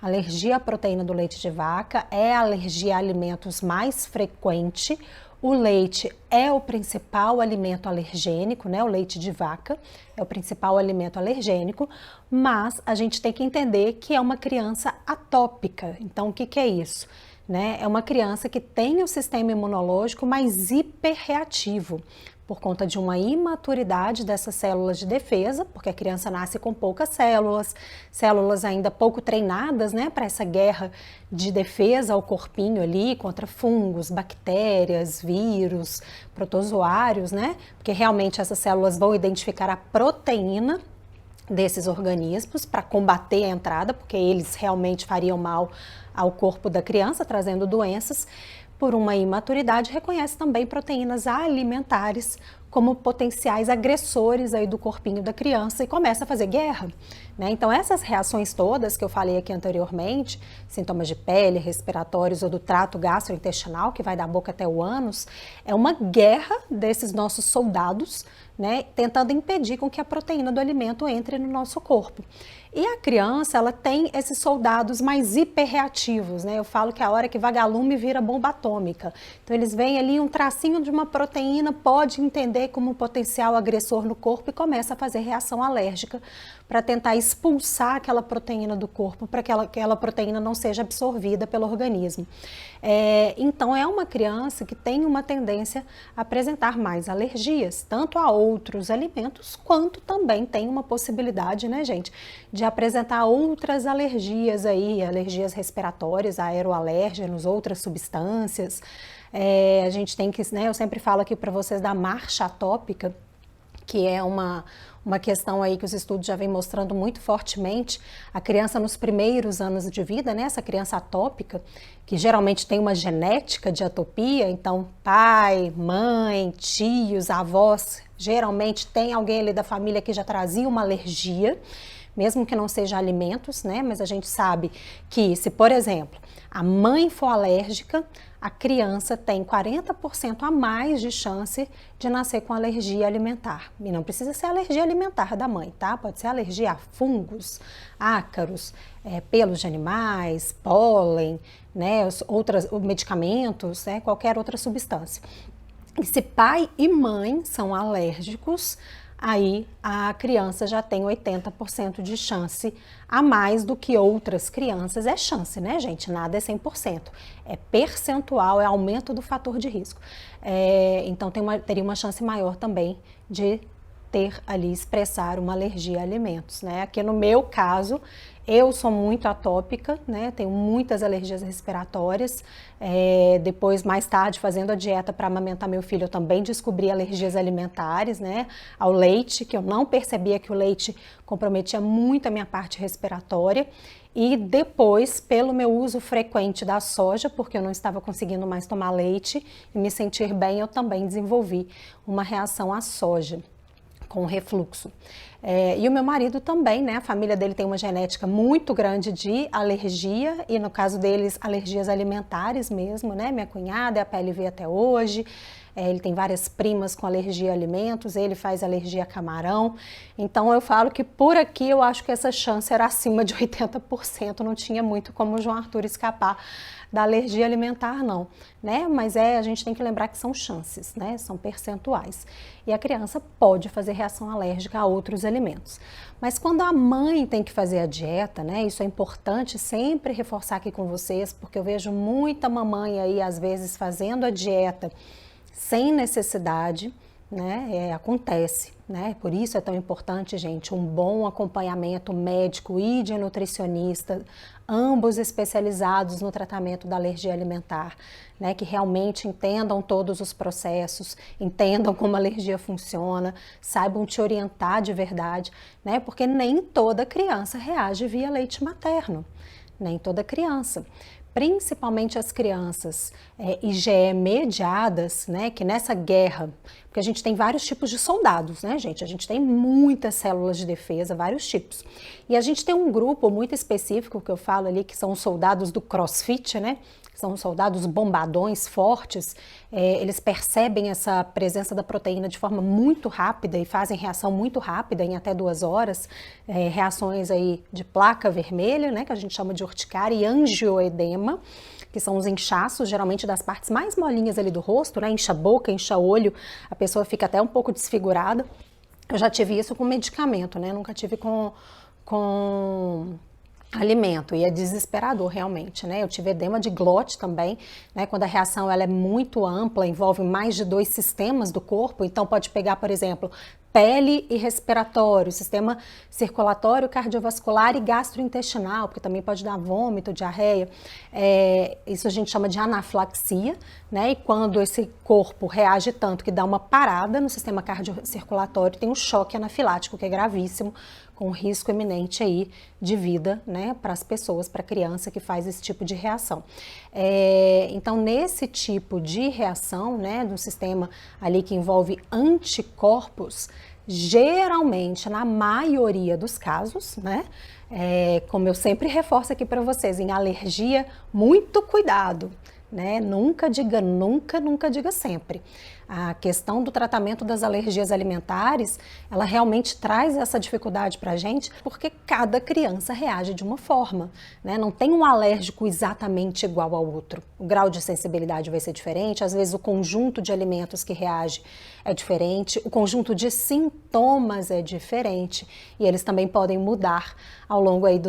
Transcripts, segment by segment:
Alergia à proteína do leite de vaca é a alergia a alimentos mais frequente. O leite é o principal alimento alergênico, né? O leite de vaca é o principal alimento alergênico, mas a gente tem que entender que é uma criança atópica. Então, o que que é isso? Né? É uma criança que tem o sistema imunológico mais hiperreativo, por conta de uma imaturidade dessas células de defesa, porque a criança nasce com poucas células ainda pouco treinadas, né, para essa guerra de defesa ao corpinho ali contra fungos, bactérias, vírus, protozoários, né, porque realmente essas células vão identificar a proteína desses organismos para combater a entrada, porque eles realmente fariam mal ao corpo da criança, trazendo doenças. Por uma imaturidade, reconhece também proteínas alimentares como potenciais agressores aí do corpinho da criança e começa a fazer guerra, né? Então essas reações todas que eu falei aqui anteriormente, sintomas de pele, respiratórios ou do trato gastrointestinal, que vai da boca até o ânus, é uma guerra desses nossos soldados, né, tentando impedir com que a proteína do alimento entre no nosso corpo. E a criança, ela tem esses soldados mais hiperreativos, né? Eu falo que a hora que vagalume vira bomba atômica. Então eles veem ali um tracinho de uma proteína, pode entender como um potencial agressor no corpo e começa a fazer reação alérgica para tentar expulsar aquela proteína do corpo, para que aquela proteína não seja absorvida pelo organismo. Então é uma criança que tem uma tendência a apresentar mais alergias, tanto a outros alimentos, quanto também tem uma possibilidade, né, gente, de apresentar outras alergias aí, alergias respiratórias, aeroalérgenos, outras substâncias. A gente tem que, né, eu sempre falo aqui para vocês da marcha atópica, que é uma questão aí que os estudos já vêm mostrando muito fortemente. A criança nos primeiros anos de vida, né, essa criança atópica, que geralmente tem uma genética de atopia, então pai, mãe, tios, avós, geralmente tem alguém ali da família que já trazia uma alergia, mesmo que não seja alimentos, né, mas a gente sabe que se, por exemplo, a mãe for alérgica, a criança tem 40% a mais de chance de nascer com alergia alimentar. E não precisa ser alergia alimentar da mãe, tá? Pode ser alergia a fungos, ácaros, pelos de animais, pólen, né, outros medicamentos, né, qualquer outra substância. E se pai e mãe são alérgicos, aí a criança já tem 80% de chance a mais do que outras crianças. É chance, né, gente? Nada é 100%. É percentual, é aumento do fator de risco. Então teria uma chance maior também de ter ali, expressar uma alergia a alimentos, né? Aqui no meu caso, eu sou muito atópica, né? Tenho muitas alergias respiratórias. Depois, mais tarde, fazendo a dieta para amamentar meu filho, eu também descobri alergias alimentares, né? Ao leite, que eu não percebia que o leite comprometia muito a minha parte respiratória. E depois, pelo meu uso frequente da soja, porque eu não estava conseguindo mais tomar leite e me sentir bem, eu também desenvolvi uma reação à soja, com refluxo. E o meu marido também, né? A família dele tem uma genética muito grande de alergia, e no caso deles, alergias alimentares mesmo, né? Minha cunhada é a PLV até hoje, ele tem várias primas com alergia a alimentos, ele faz alergia a camarão. Então eu falo que por aqui eu acho que essa chance era acima de 80%, não tinha muito como o João Arthur escapar da alergia alimentar não, né? Mas a gente tem que lembrar que são chances, né? São percentuais. E a criança pode fazer reação alérgica a outros alimentos. Mas quando a mãe tem que fazer a dieta, né? Isso é importante sempre reforçar aqui com vocês, porque eu vejo muita mamãe aí às vezes fazendo a dieta sem necessidade, né? Acontece, né? Por isso é tão importante, gente, um bom acompanhamento médico e de nutricionista, ambos especializados no tratamento da alergia alimentar, né? Que realmente entendam todos os processos, entendam como a alergia funciona, saibam te orientar de verdade, né? Porque nem toda criança reage via leite materno, nem toda criança. Principalmente as crianças IgE mediadas, né, que nessa guerra, porque a gente tem vários tipos de soldados, né, gente? A gente tem muitas células de defesa, vários tipos. E a gente tem um grupo muito específico que eu falo ali, que são os soldados do CrossFit, né? são soldados bombadões, fortes, eles percebem essa presença da proteína de forma muito rápida e fazem reação muito rápida, em até 2 horas, reações aí de placa vermelha, né, que a gente chama de urticária, e angioedema, que são os inchaços, geralmente das partes mais molinhas ali do rosto, né, incha a boca, incha o olho, a pessoa fica até um pouco desfigurada. Eu já tive isso com medicamento, né, nunca tive com alimento, e é desesperador realmente, né? Eu tive edema de glote também, né? Quando a reação ela é muito ampla, envolve mais de 2 sistemas do corpo, então pode pegar, por exemplo, pele e respiratório, sistema circulatório, cardiovascular e gastrointestinal, porque também pode dar vômito, diarreia. Isso a gente chama de anafilaxia, né? E quando esse corpo reage tanto que dá uma parada no sistema cardiocirculatório, tem um choque anafilático, que é gravíssimo, com risco eminente aí de vida, né, para as pessoas, para a criança que faz esse tipo de reação. Então, nesse tipo de reação, né, do sistema ali que envolve anticorpos, geralmente, na maioria dos casos, né, como eu sempre reforço aqui para vocês, em alergia, muito cuidado, né? Nunca diga nunca, nunca diga sempre. A questão do tratamento das alergias alimentares, ela realmente traz essa dificuldade para a gente, porque cada criança reage de uma forma, né? Não tem um alérgico exatamente igual ao outro. O grau de sensibilidade vai ser diferente, às vezes o conjunto de alimentos que reage é diferente, o conjunto de sintomas é diferente, e eles também podem mudar ao longo aí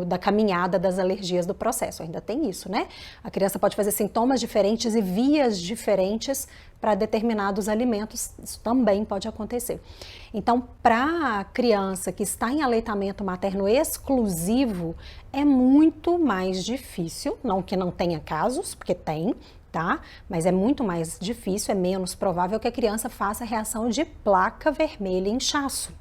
da caminhada das alergias do processo. Ainda tem isso, né? A criança pode fazer sintomas diferentes e vias diferentes para determinados alimentos, isso também pode acontecer. Então, para a criança que está em aleitamento materno exclusivo, é muito mais difícil, não que não tenha casos, porque tem, tá? Mas é muito mais difícil, é menos provável que a criança faça reação de placa vermelha e inchaço.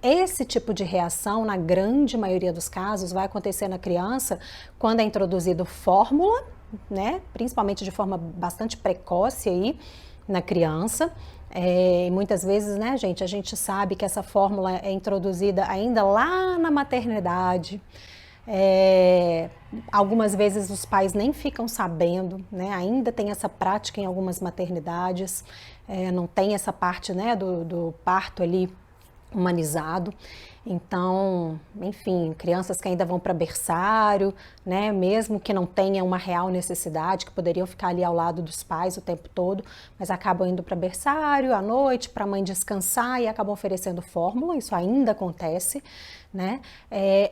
Esse tipo de reação, na grande maioria dos casos, vai acontecer na criança quando é introduzido fórmula, né? Principalmente de forma bastante precoce aí na criança. Muitas vezes, né, gente, a gente sabe que essa fórmula é introduzida ainda lá na maternidade. Algumas vezes os pais nem ficam sabendo, né? Ainda tem essa prática em algumas maternidades, não tem essa parte, né, do parto ali humanizado. Então, enfim, crianças que ainda vão para berçário, né, mesmo que não tenha uma real necessidade, que poderiam ficar ali ao lado dos pais o tempo todo, mas acabam indo para berçário à noite, para a mãe descansar e acabam oferecendo fórmula, isso ainda acontece, né,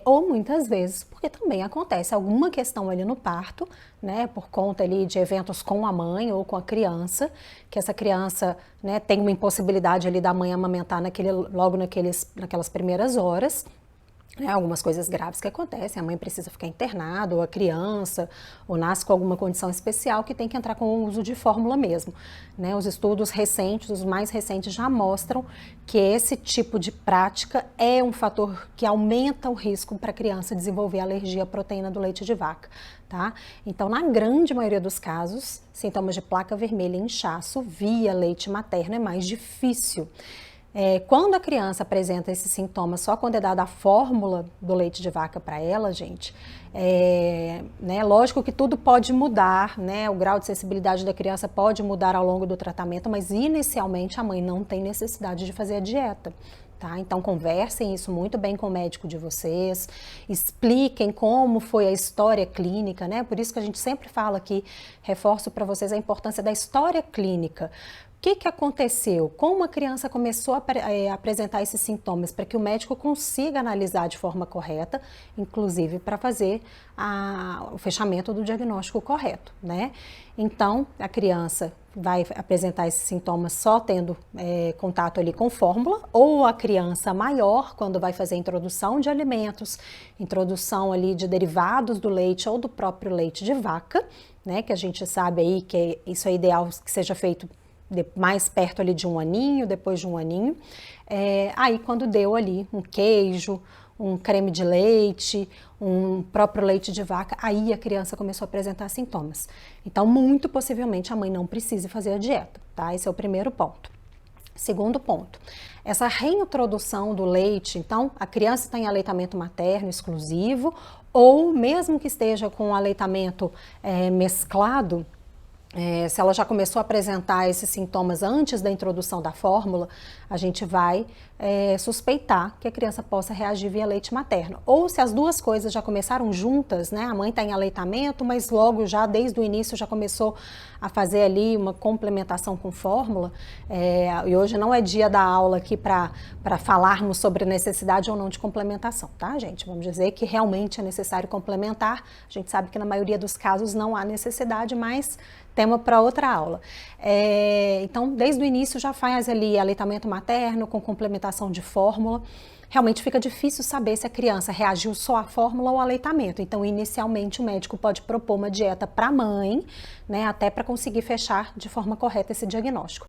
ou muitas vezes, porque também acontece alguma questão ali no parto, né, por conta ali de eventos com a mãe ou com a criança, que essa criança, né, tem uma impossibilidade ali da mãe amamentar logo naquelas primeiras horas, né, algumas coisas graves que acontecem, a mãe precisa ficar internada, ou a criança, ou nasce com alguma condição especial que tem que entrar com o uso de fórmula mesmo, né? Os estudos recentes, os mais recentes, já mostram que esse tipo de prática é um fator que aumenta o risco para a criança desenvolver alergia à proteína do leite de vaca, tá? Então, na grande maioria dos casos, sintomas de placa vermelha e inchaço via leite materno é mais difícil. Quando a criança apresenta esses sintomas só quando é dada a fórmula do leite de vaca para ela, gente, né, lógico que tudo pode mudar, né, o grau de sensibilidade da criança pode mudar ao longo do tratamento, mas inicialmente a mãe não tem necessidade de fazer a dieta. Tá? Então conversem isso muito bem com o médico de vocês, expliquem como foi a história clínica, né? Por isso que a gente sempre fala aqui, reforço para vocês a importância da história clínica. O que aconteceu? Como a criança começou a apresentar esses sintomas para que o médico consiga analisar de forma correta, inclusive para fazer o fechamento do diagnóstico correto, né? Então, a criança vai apresentar esses sintomas só tendo contato ali com fórmula, ou a criança maior, quando vai fazer a introdução de alimentos, introdução ali de derivados do leite ou do próprio leite de vaca, né? Que a gente sabe aí que isso é ideal que seja feito mais perto ali de 1 aninho, depois de 1 aninho, aí quando deu ali um queijo, um creme de leite, um próprio leite de vaca, aí a criança começou a apresentar sintomas. Então, muito possivelmente a mãe não precise fazer a dieta, tá? Esse é o primeiro ponto. Segundo ponto, essa reintrodução do leite, então a criança está em aleitamento materno exclusivo ou mesmo que esteja com aleitamento mesclado, se ela já começou a apresentar esses sintomas antes da introdução da fórmula, a gente vai suspeitar que a criança possa reagir via leite materno. Ou se as duas coisas já começaram juntas, né? A mãe está em aleitamento, mas logo já desde o início já começou a fazer ali uma complementação com fórmula. E hoje não é dia da aula aqui para falarmos sobre necessidade ou não de complementação, tá, gente? Vamos dizer que realmente é necessário complementar. A gente sabe que na maioria dos casos não há necessidade, mas tema para outra aula. Então, desde o início já faz ali aleitamento materno com complementação de fórmula. Realmente fica difícil saber se a criança reagiu só à fórmula ou ao aleitamento. Então, inicialmente, o médico pode propor uma dieta para a mãe, né, até para conseguir fechar de forma correta esse diagnóstico.